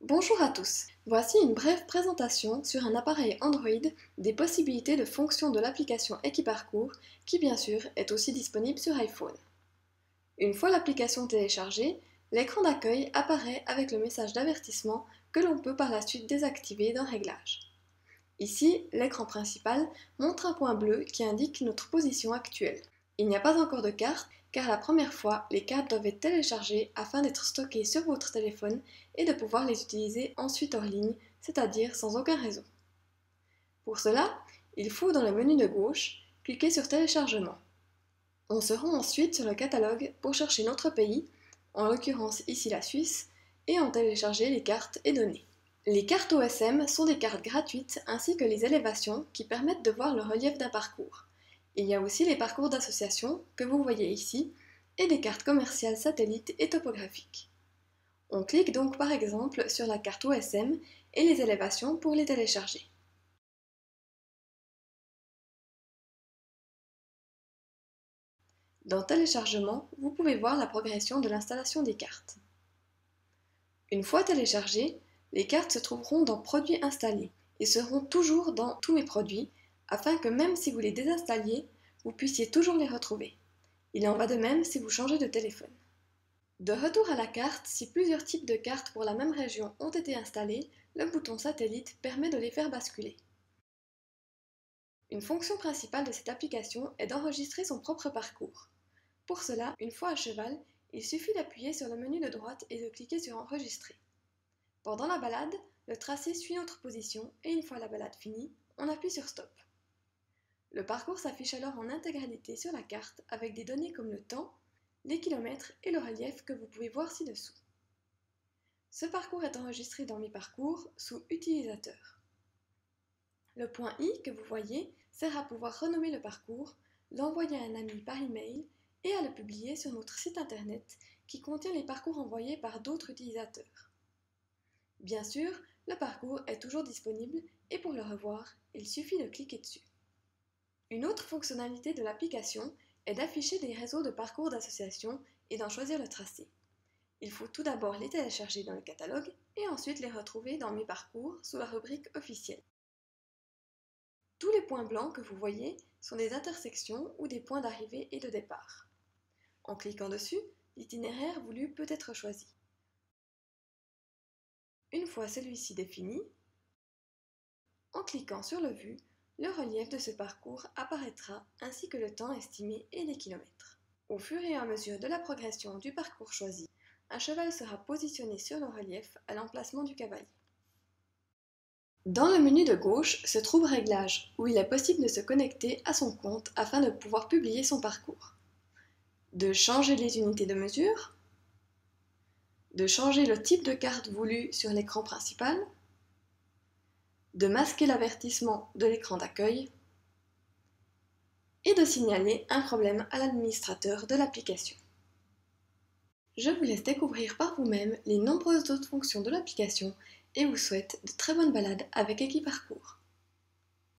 Bonjour à tous, voici une brève présentation sur un appareil Android des possibilités de fonction de l'application Equiparcours qui bien sûr est aussi disponible sur iPhone. Une fois l'application téléchargée, l'écran d'accueil apparaît avec le message d'avertissement que l'on peut par la suite désactiver d'un réglage. Ici, l'écran principal montre un point bleu qui indique notre position actuelle. Il n'y a pas encore de carte car la première fois, les cartes doivent être téléchargées afin d'être stockées sur votre téléphone et de pouvoir les utiliser ensuite hors ligne, c'est-à-dire sans aucun réseau. Pour cela, il faut dans le menu de gauche cliquer sur Téléchargement. On se rend ensuite sur le catalogue pour chercher notre pays, en l'occurrence ici la Suisse, et en télécharger les cartes et données. Les cartes OSM sont des cartes gratuites ainsi que les élévations qui permettent de voir le relief d'un parcours. Il y a aussi les parcours d'association que vous voyez ici et des cartes commerciales satellites et topographiques. On clique donc par exemple sur la carte OSM et les élévations pour les télécharger. Dans Téléchargement, vous pouvez voir la progression de l'installation des cartes. Une fois téléchargées, les cartes se trouveront dans Produits installés et seront toujours dans Tous mes produits afin que même si vous les désinstalliez, vous puissiez toujours les retrouver. Il en va de même si vous changez de téléphone. De retour à la carte, si plusieurs types de cartes pour la même région ont été installés, le bouton satellite permet de les faire basculer. Une fonction principale de cette application est d'enregistrer son propre parcours. Pour cela, une fois à cheval, il suffit d'appuyer sur le menu de droite et de cliquer sur Enregistrer. Pendant la balade, le tracé suit notre position et une fois la balade finie, on appuie sur Stop. Le parcours s'affiche alors en intégralité sur la carte avec des données comme le temps, les kilomètres et le relief que vous pouvez voir ci-dessous. Ce parcours est enregistré dans Mes parcours sous Utilisateur. Le point I que vous voyez sert à pouvoir renommer le parcours, l'envoyer à un ami par email et à le publier sur notre site internet qui contient les parcours envoyés par d'autres utilisateurs. Bien sûr, le parcours est toujours disponible et pour le revoir, il suffit de cliquer dessus. Une autre fonctionnalité de l'application est d'afficher des réseaux de parcours d'association et d'en choisir le tracé. Il faut tout d'abord les télécharger dans le catalogue et ensuite les retrouver dans Mes parcours sous la rubrique officielle. Tous les points blancs que vous voyez sont des intersections ou des points d'arrivée et de départ. En cliquant dessus, l'itinéraire voulu peut être choisi. Une fois celui-ci défini, en cliquant sur le vu, le relief de ce parcours apparaîtra ainsi que le temps estimé et les kilomètres. Au fur et à mesure de la progression du parcours choisi, un cheval sera positionné sur le relief à l'emplacement du cavalier. Dans le menu de gauche se trouve Réglages, où il est possible de se connecter à son compte afin de pouvoir publier son parcours. De changer les unités de mesure, de changer le type de carte voulu sur l'écran principal, de masquer l'avertissement de l'écran d'accueil et de signaler un problème à l'administrateur de l'application. Je vous laisse découvrir par vous-même les nombreuses autres fonctions de l'application et vous souhaite de très bonnes balades avec Equiparcours.